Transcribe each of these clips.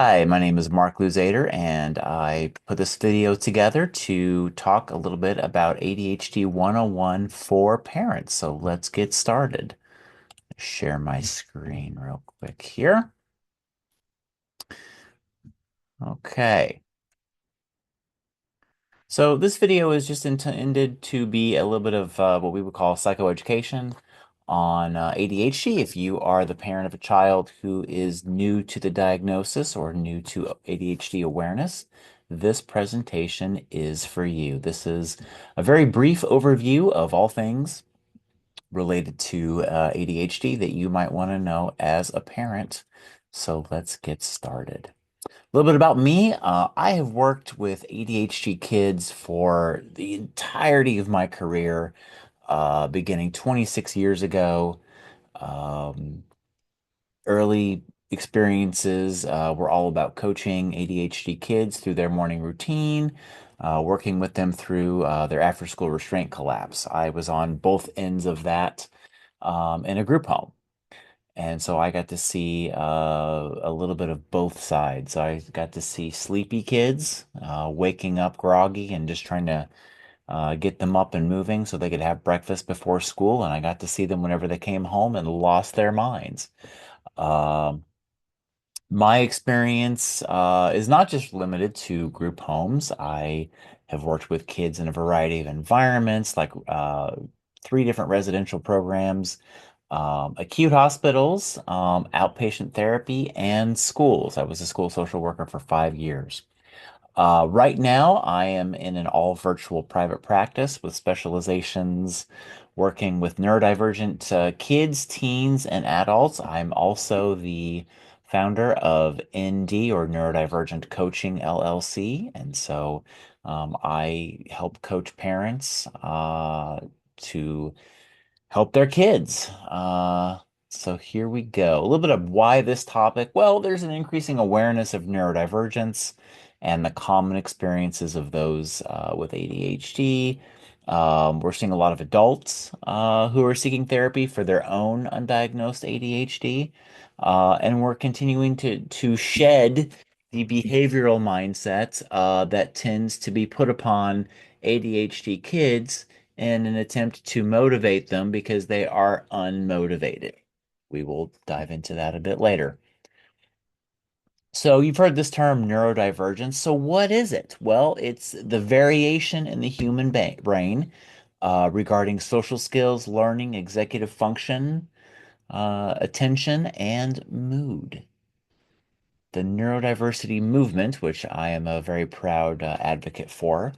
Hi, my name is Mark Luzader, and I put this video together to talk a little bit about ADHD 101 for parents. So let's get started. Share my screen real quick here. Okay. So this video is just intended to be a little bit of what we would call psychoeducation on ADHD. If you are the parent of a child who is new to the diagnosis or new to ADHD awareness, this presentation is for you. This is a very brief overview of all things related to ADHD that you might want to know as a parent. So let's get started. A little bit about me. I have worked with ADHD kids for the entirety of my career, beginning 26 years ago. Um, Early experiences were all about coaching ADHD kids through their morning routine, working with them through their after-school restraint collapse. I was on both ends of that in a group home. And so I got to see a little bit of both sides. I got to see sleepy kids waking up groggy and just trying to get them up and moving so they could have breakfast before school. And I got to see them whenever they came home and lost their minds. Um, my experience is not just limited to group homes. I have worked with kids in a variety of environments, like three different residential programs, acute hospitals, outpatient therapy, and schools. I was a school social worker for 5 years. Right now, I am in an all virtual private practice with specializations working with neurodivergent kids, teens, and adults. I'm also the founder of ND or Neurodivergent Coaching LLC. And so I help coach parents to help their kids. So here we go. A little bit of why this topic. Well, there's an increasing awareness of neurodivergence and the common experiences of those with ADHD. We're seeing a lot of adults who are seeking therapy for their own undiagnosed ADHD. And we're continuing to shed the behavioral mindset that tends to be put upon ADHD kids in an attempt to motivate them because they are unmotivated. We will dive into that a bit later. So you've heard this term neurodivergence. So what is it? Well, it's the variation in the human brain regarding social skills, learning, executive function, attention, and mood. The neurodiversity movement, which I am a very proud advocate for,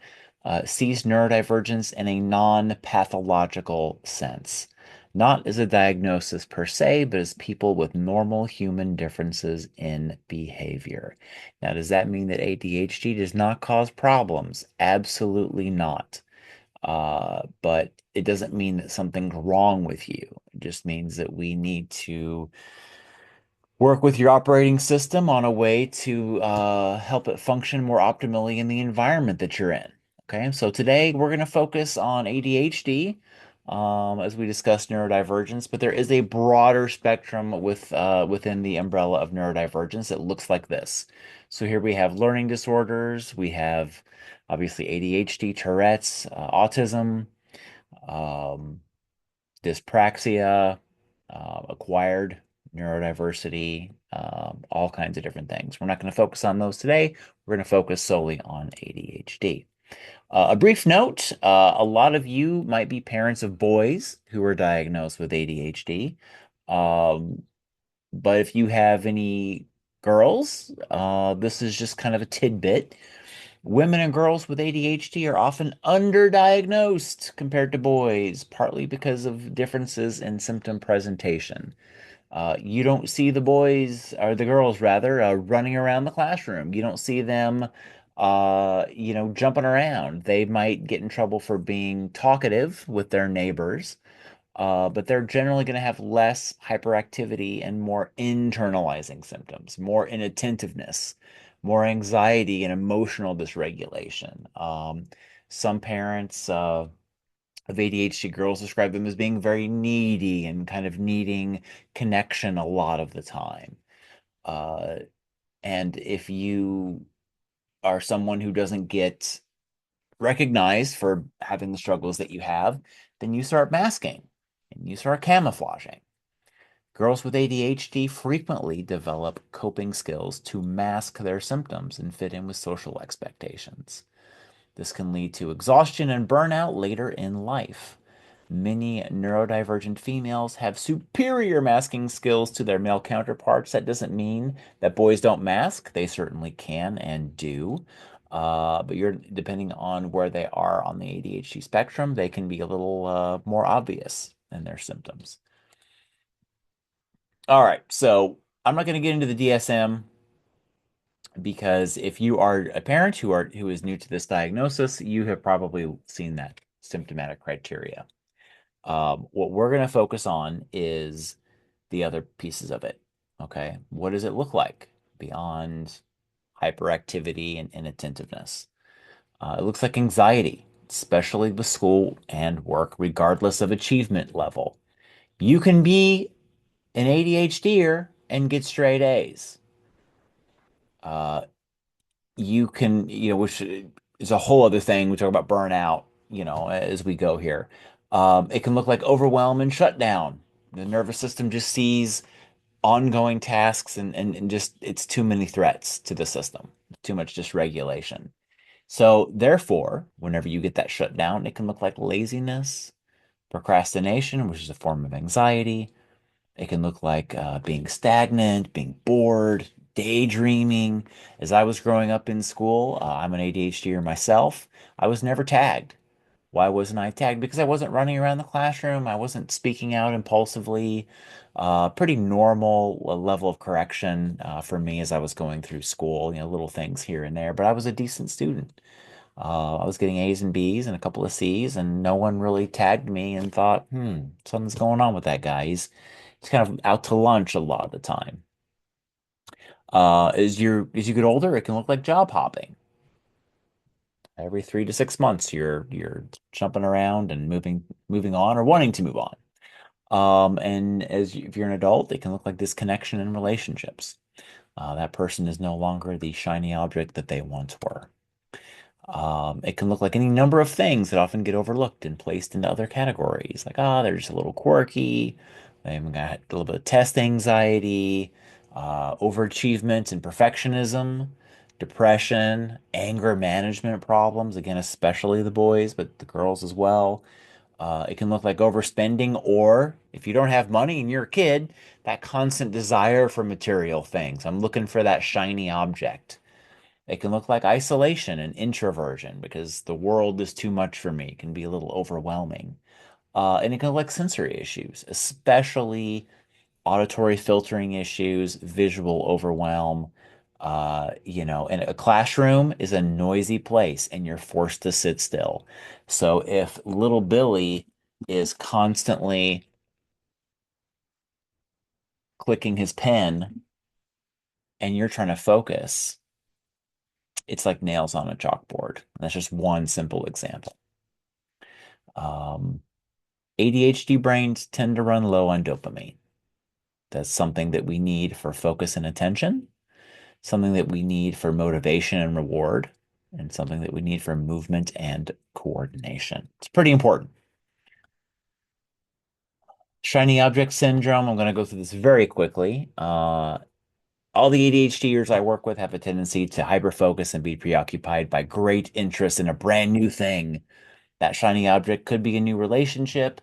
sees neurodivergence in a non-pathological sense, not as a diagnosis per se, but as people with normal human differences in behavior. Now, does that mean that ADHD does not cause problems? Absolutely not. But it doesn't mean that something's wrong with you. It just means that we need to work with your operating system on a way to help it function more optimally in the environment that you're in. Okay, so today we're going to focus on ADHD as we discuss neurodivergence, but there is a broader spectrum within the umbrella of neurodivergence that looks like this. So here we have learning disorders, we have obviously ADHD, Tourette's, autism, um, dyspraxia, acquired neurodiversity, all kinds of different things. We're not going to focus on those today. We're going to focus solely on ADHD. A brief note, a lot of you might be parents of boys who are diagnosed with ADHD. Um, but if you have any girls, this is just kind of a tidbit. Women and girls with ADHD are often underdiagnosed compared to boys, partly because of differences in symptom presentation. You don't see the boys, or the girls rather, running around the classroom. You don't see them, jumping around. They might get in trouble for being talkative with their neighbors, but they're generally going to have less hyperactivity and more internalizing symptoms, more inattentiveness, more anxiety and emotional dysregulation. Some parents of ADHD girls describe them as being very needy and kind of needing connection a lot of the time. Uh, And if you are someone who doesn't get recognized for having the struggles that you have, then you start masking and you start camouflaging. Girls with ADHD frequently develop coping skills to mask their symptoms and fit in with social expectations. This can lead to exhaustion and burnout later in life. Many neurodivergent females have superior masking skills to their male counterparts. That doesn't mean that boys don't mask. They certainly can and do. But you're depending on where they are on the ADHD spectrum, they can be a little more obvious in their symptoms. All right, so I'm not going to get into the DSM because if you are a parent who is new to this diagnosis, you have probably seen that symptomatic criteria. What we're going to focus on is the other pieces of it. Okay. What does it look like beyond hyperactivity and inattentiveness? It looks like anxiety, especially with school and work, regardless of achievement level. You can be an ADHDer and get straight A's. Uh, you can, which is a whole other thing. We talk about burnout, as we go here. It can look like overwhelm and shutdown. The nervous system just sees ongoing tasks and just it's too many threats to the system, too much dysregulation. So therefore, whenever you get that shutdown, it can look like laziness, procrastination, which is a form of anxiety. It can look like being stagnant, being bored, daydreaming. As I was growing up in school, I'm an ADHDer myself. I was never tagged. Why wasn't I tagged? Because I wasn't running around the classroom. I wasn't speaking out impulsively. Pretty normal level of correction for me as I was going through school, little things here and there. But I was a decent student. I was getting A's and B's and a couple of C's, and no one really tagged me and thought, something's going on with that guy. He's kind of out to lunch a lot of the time. As you get older, it can look like job hopping. Every 3 to 6 months, you're jumping around and moving on or wanting to move on. And if you're an adult, it can look like disconnection in relationships. That person is no longer the shiny object that they once were. It can look like any number of things that often get overlooked and placed into other categories. Like, they're just a little quirky. They've got a little bit of test anxiety, overachievement and perfectionism, depression, anger management problems. Again, especially the boys, but the girls as well. It can look like overspending, or if you don't have money and you're a kid, that constant desire for material things. I'm looking for that shiny object. It can look like isolation and introversion because the world is too much for me. It can be a little overwhelming. And it can look like sensory issues, especially auditory filtering issues, visual overwhelm. And a classroom is a noisy place and you're forced to sit still. So if little Billy is constantly clicking his pen and you're trying to focus, it's like nails on a chalkboard. That's just one simple example. Um, ADHD brains tend to run low on dopamine. That's something that we need for focus and attention, something that we need for motivation and reward, and something that we need for movement and coordination. It's pretty important. Shiny object syndrome, I'm going to go through this very quickly. All the ADHDers I work with have a tendency to hyperfocus and be preoccupied by great interest in a brand new thing. That shiny object could be a new relationship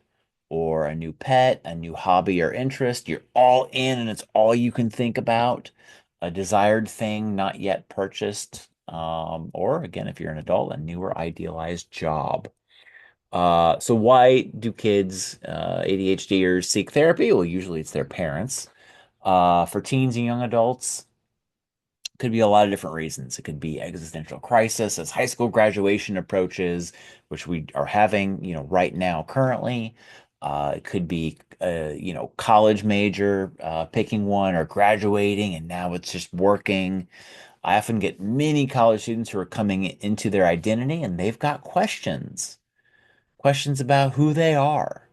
or a new pet, a new hobby or interest. You're all in and it's all you can think about. A desired thing not yet purchased. Or again, if you're an adult, a newer idealized job. So why do kids, ADHDers seek therapy? Well, usually it's their parents. For teens and young adults, could be a lot of different reasons. It could be existential crisis as high school graduation approaches, which we are having, right now currently. It could be, college major, picking one or graduating, and now it's just working. I often get many college students who are coming into their identity and they've got questions about who they are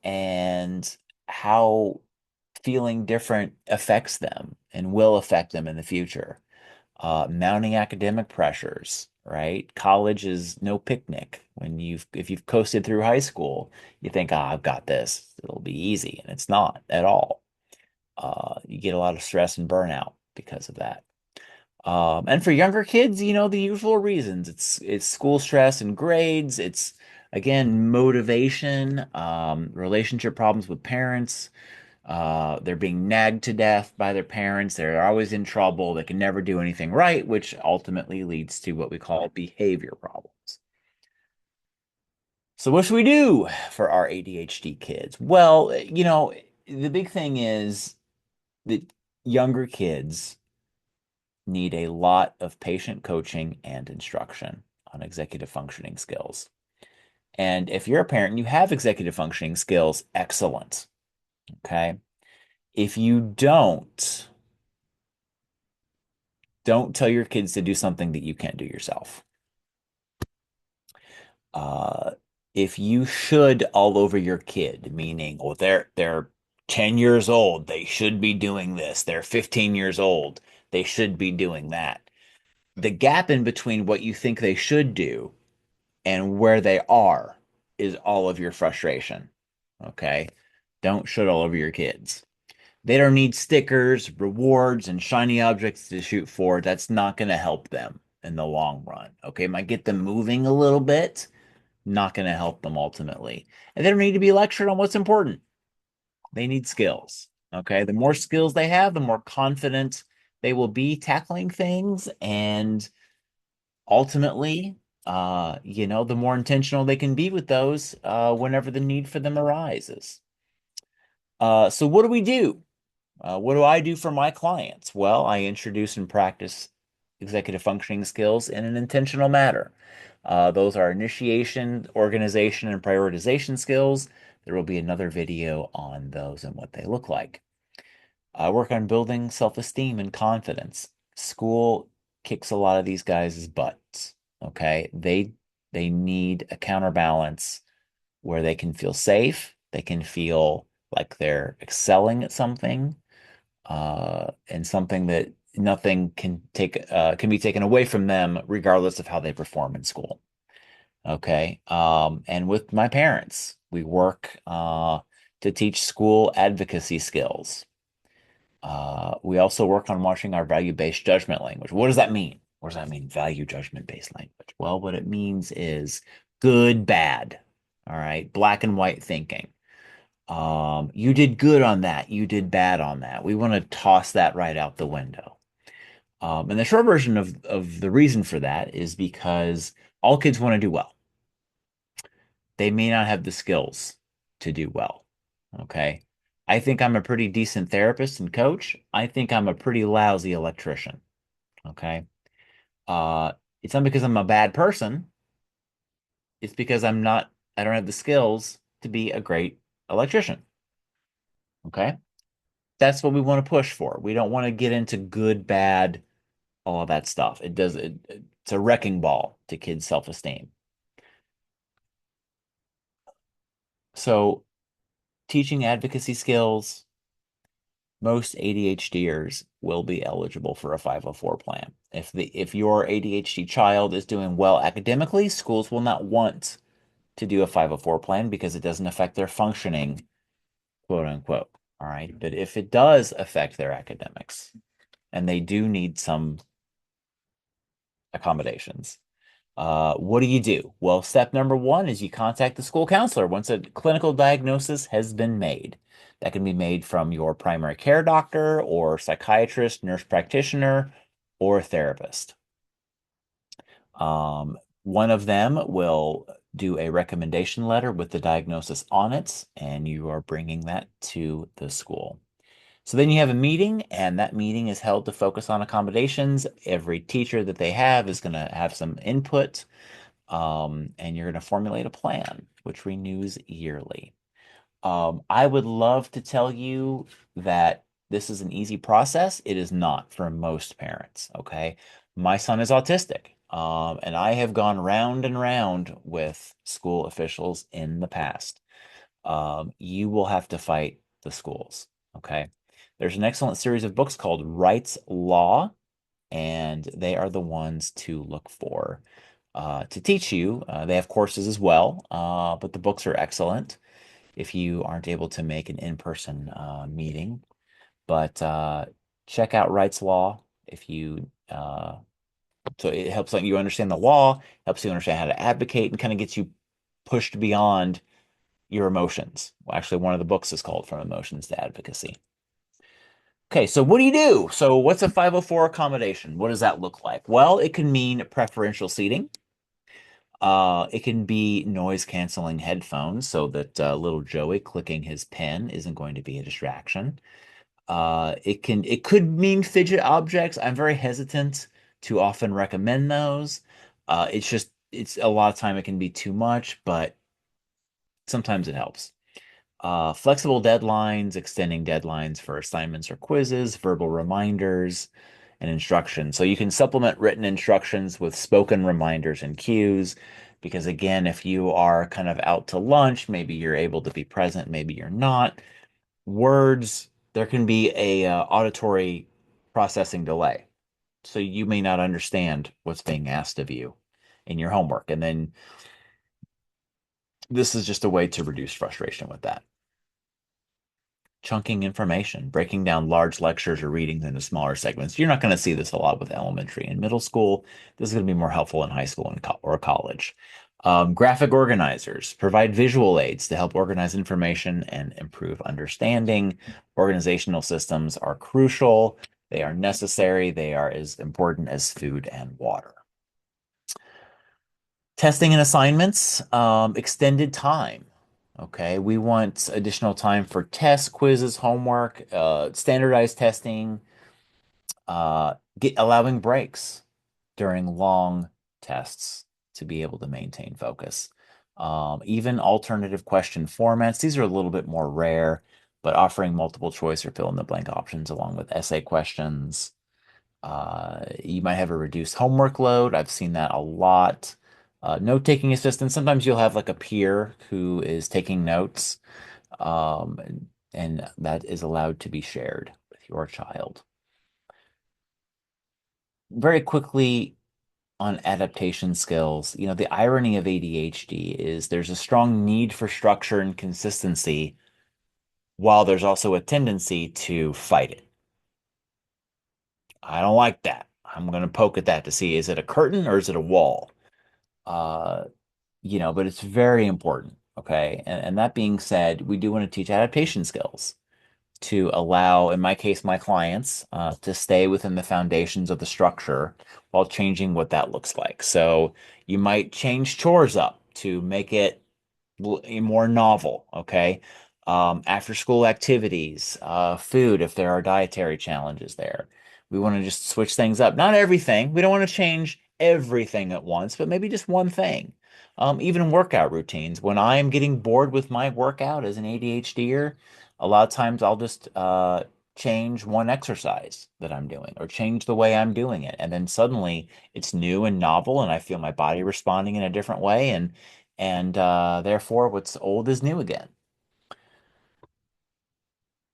and how feeling different affects them. and will affect them in the future. Mounting academic pressures, right? College is no picnic. If you've coasted through high school, you think, I've got this. It'll be easy. And it's not at all. You get a lot of stress and burnout because of that. And for younger kids, the usual reasons. It's school stress and grades. It's again motivation, relationship problems with parents. They're being nagged to death by their parents. They're always in trouble. They can never do anything right, which ultimately leads to what we call behavior problems. So what should we do for our ADHD kids? Well, the big thing is that younger kids need a lot of patient coaching and instruction on executive functioning skills. And if you're a parent and you have executive functioning skills, excellent. Okay. If you don't tell your kids to do something that you can't do yourself. Uh, if you should all over your kid, meaning, well, they're 10 years old, they should be doing this. They're 15 years old, they should be doing that. The gap in between what you think they should do and where they are is all of your frustration. Okay? Don't shit all over your kids. They don't need stickers, rewards, and shiny objects to shoot for. That's not going to help them in the long run. Okay? Might get them moving a little bit, not going to help them ultimately. And they don't need to be lectured on what's important. They need skills. Okay? The more skills they have, the more confident they will be tackling things, and ultimately, the more intentional they can be with those whenever the need for them arises. So what do we do? What do I do for my clients? Well, I introduce and practice executive functioning skills in an intentional manner. Those are initiation, organization, and prioritization skills. There will be another video on those and what they look like. I work on building self-esteem and confidence. School kicks a lot of these guys' butts. Okay. They need a counterbalance where they can feel safe, they can feel like they're excelling at something, and something that nothing can be taken away from them, regardless of how they perform in school. Okay. And with my parents, we work to teach school advocacy skills. We also work on watching our value-based judgment language. What does that mean? What does that mean, value judgment-based language? Well, what it means is good, bad. All right, black and white thinking. You did good on that. You did bad on that. We want to toss that right out the window. And the short version of the reason for that is because all kids want to do well. They may not have the skills to do well. Okay. I think I'm a pretty decent therapist and coach. I think I'm a pretty lousy electrician. Okay. Uh, it's not because I'm a bad person. It's because I don't have the skills to be a great electrician. Okay. That's what we want to push for. We don't want to get into good, bad, all of that stuff. It's a wrecking ball to kids' self-esteem. So teaching advocacy skills, most ADHDers will be eligible for a 504 plan. If your ADHD child is doing well academically, schools will not want to do a 504 plan because it doesn't affect their functioning, quote unquote. All right. But if it does affect their academics and they do need some accommodations, what do you do? Well, step number one is you contact the school counselor once a clinical diagnosis has been made. That can be made from your primary care doctor or psychiatrist, nurse practitioner, or therapist. One of them will do a recommendation letter with the diagnosis on it, and you are bringing that to the school. So then you have a meeting, and that meeting is held to focus on accommodations. Every teacher that they have is going to have some input, and you're going to formulate a plan, which renews yearly. I would love to tell you that this is an easy process. It is not for most parents, okay? My son is autistic, and I have gone round and round with school officials in the past. You will have to fight the schools, okay? There's an excellent series of books called Wright's Law, and they are the ones to look for to teach you. They have courses as well, but the books are excellent if you aren't able to make an in-person meeting. But check out Wright's Law if you so it helps like you understand the law, helps you understand how to advocate, and kind of gets you pushed beyond your emotions. Well, actually, one of the books is called From Emotions to Advocacy. Okay, so what do you do? So what's a 504 accommodation? What does that look like? Well, it can mean preferential seating. It can be noise canceling headphones so that little Joey clicking his pen isn't going to be a distraction. It could mean fidget objects. I'm very hesitant to often recommend those. It's a lot of time it can be too much, but sometimes it helps. Flexible deadlines, extending deadlines for assignments or quizzes, verbal reminders, and instructions. So you can supplement written instructions with spoken reminders and cues. Because again, if you are kind of out to lunch, maybe you're able to be present, maybe you're not. Words, there can be a auditory processing delay. So you may not understand what's being asked of you in your homework. And then this is just a way to reduce frustration with that. Chunking information, breaking down large lectures or readings into smaller segments. You're not going to see this a lot with elementary and middle school. This is going to be more helpful in high school and or college. Graphic organizers provide visual aids to help organize information and improve understanding. Organizational systems are crucial. They are necessary. They are as important as food and water. Testing and assignments, extended time. Okay, we want additional time for tests, quizzes, homework, standardized testing, allowing breaks during long tests to be able to maintain focus. Even alternative question formats, these are a little bit more rare, but offering multiple choice or fill in the blank options along with essay questions. You might have a reduced homework load. I've seen that a lot. Note-taking assistance. Sometimes you'll have like a peer who is taking notes, and that is allowed to be shared with your child. Very quickly on adaptation skills, the irony of ADHD is there's a strong need for structure and consistency, while there's also a tendency to fight it. I don't like that. I'm going to poke at that to see, is it a curtain or is it a wall? Uh, but it's very important. Okay. And that being said, we do want to teach adaptation skills to allow, in my case, my clients to stay within the foundations of the structure while changing what that looks like. So you might change chores up to make it more novel, okay? After school activities, food, if there are dietary challenges there. We want to just switch things up. Not everything. We don't want to change everything at once, but maybe just one thing. Even workout routines. When I'm getting bored with my workout as an ADHDer, a lot of times I'll just change one exercise that I'm doing or change the way I'm doing it. And then suddenly it's new and novel, and I feel my body responding in a different way. And therefore, what's old is new again.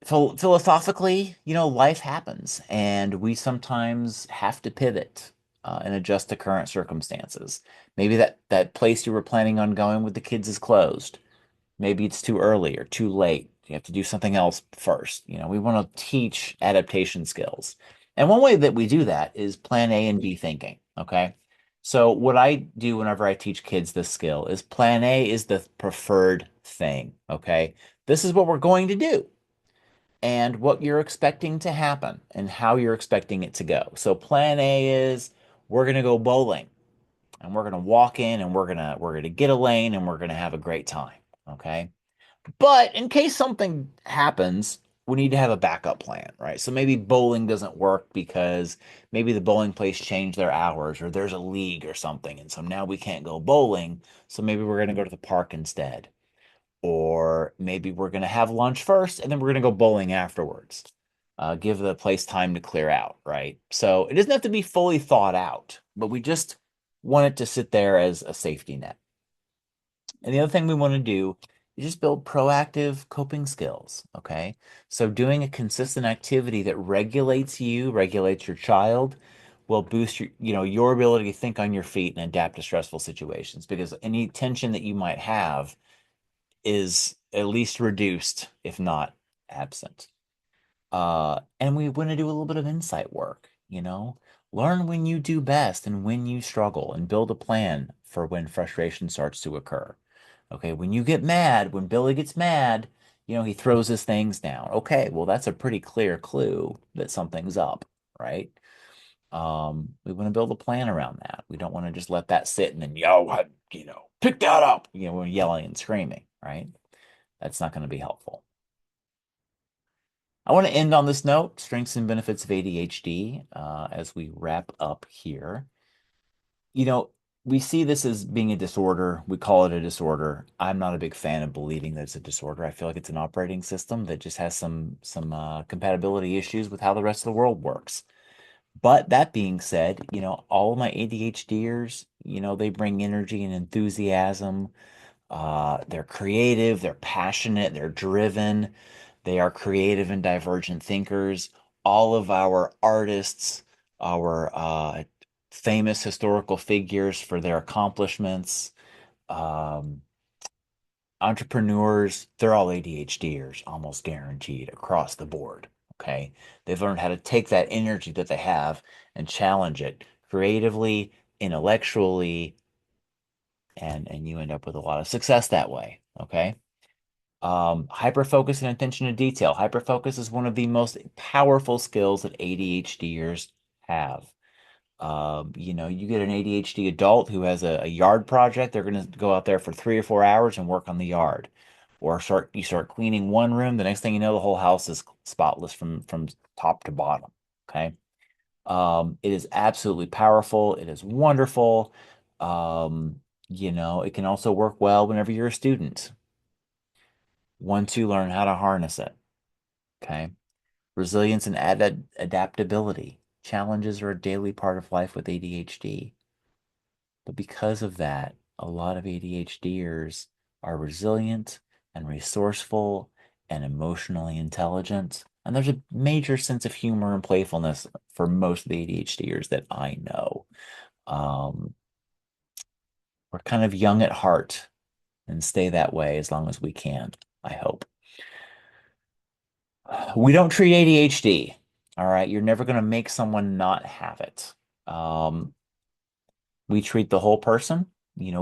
Philosophically, life happens, and we sometimes have to pivot and adjust to current circumstances. Maybe that place you were planning on going with the kids is closed. Maybe it's too early or too late. You have to do something else first. We want to teach adaptation skills. And one way that we do that is plan A and B thinking. Okay. So what I do whenever I teach kids this skill is plan A is the preferred thing. Okay. This is what we're going to do and what you're expecting to happen and how you're expecting it to go. So plan A is we're going to go bowling and we're going to walk in and we're going to get a lane and we're going to have a great time. Okay. But in case something happens, we need to have a backup plan, right? So maybe bowling doesn't work because maybe the bowling place changed their hours or there's a league or something. And so now we can't go bowling. So maybe we're going to go to the park instead. Or maybe we're going to have lunch first and then we're going to go bowling afterwards. Give the place time to clear out, right? So it doesn't have to be fully thought out, but we just want it to sit there as a safety net. And the other thing we want to do You just build proactive coping skills, okay? So doing a consistent activity that regulates you, regulates your child, will boost your ability to think on your feet and adapt to stressful situations because any tension that you might have is at least reduced, if not absent. And we want to do a little bit of insight work, learn when you do best and when you struggle and build a plan for when frustration starts to occur. Okay, when you get mad, when Billy gets mad, he throws his things down. Okay, well, that's a pretty clear clue that something's up, right? We want to build a plan around that. We don't want to just let that sit and then, pick that up, we're yelling and screaming, right? That's not going to be helpful. I want to end on this note, strengths and benefits of ADHD, as we wrap up here. You know, we see this as being a disorder. We call it a disorder. I'm not a big fan of believing that it's a disorder. I feel like it's an operating system that just has some compatibility issues with how the rest of the world works. But that being said, all of my ADHDers, they bring energy and enthusiasm. They're creative, they're passionate, they're driven. They are creative and divergent thinkers. All of our artists, our famous historical figures for their accomplishments, um, entrepreneurs, they're all ADHDers, almost guaranteed across the board. Okay. They've learned how to take that energy that they have and challenge it creatively, intellectually, and you end up with a lot of success that way. Okay. Hyperfocus and attention to detail. Hyperfocus is one of the most powerful skills that ADHDers have. You get an ADHD adult who has a yard project, they're going to go out there for 3 or 4 hours and work on the yard. Or you start cleaning one room, the next thing you know, the whole house is spotless from top to bottom. Okay. It is absolutely powerful. It is wonderful. It can also work well whenever you're a student. Once you learn how to harness it. Okay. Resilience and adaptability. Challenges are a daily part of life with ADHD. But because of that, a lot of ADHDers are resilient and resourceful and emotionally intelligent. And there's a major sense of humor and playfulness for most of the ADHDers that I know. Um, we're kind of young at heart and stay that way as long as we can, I hope. We don't treat ADHD. All right. You're never going to make someone not have it. Um, we treat the whole person,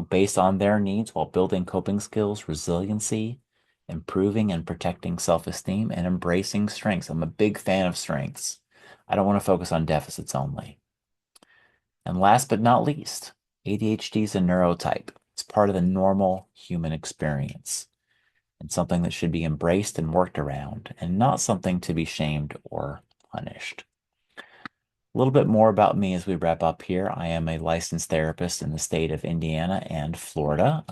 based on their needs while building coping skills, resiliency, improving and protecting self-esteem, and embracing strengths. I'm a big fan of strengths. I don't want to focus on deficits only. And last but not least, ADHD is a neurotype. It's part of the normal human experience and something that should be embraced and worked around and not something to be shamed or punished. A little bit more about me as we wrap up here. I am a licensed therapist in the state of Indiana and Florida.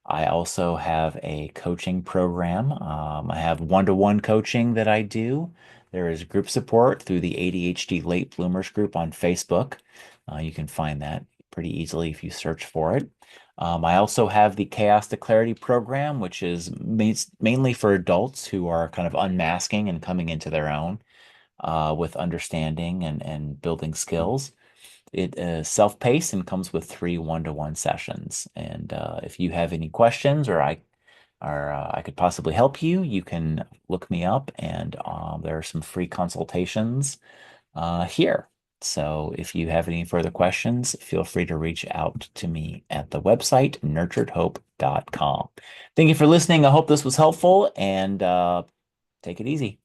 I also have a coaching program. I have one-to-one coaching that I do. There is group support through the ADHD Late Bloomers group on Facebook. You can find that pretty easily if you search for it. I also have the Chaos to Clarity program, which is mainly for adults who are kind of unmasking and coming into their own with understanding and building skills. It is self-paced and comes with 3 one-to-one sessions. And if you have any questions or I could possibly help you, you can look me up and there are some free consultations here. So if you have any further questions, feel free to reach out to me at the website nurturedhope.com. Thank you for listening. I hope this was helpful and take it easy.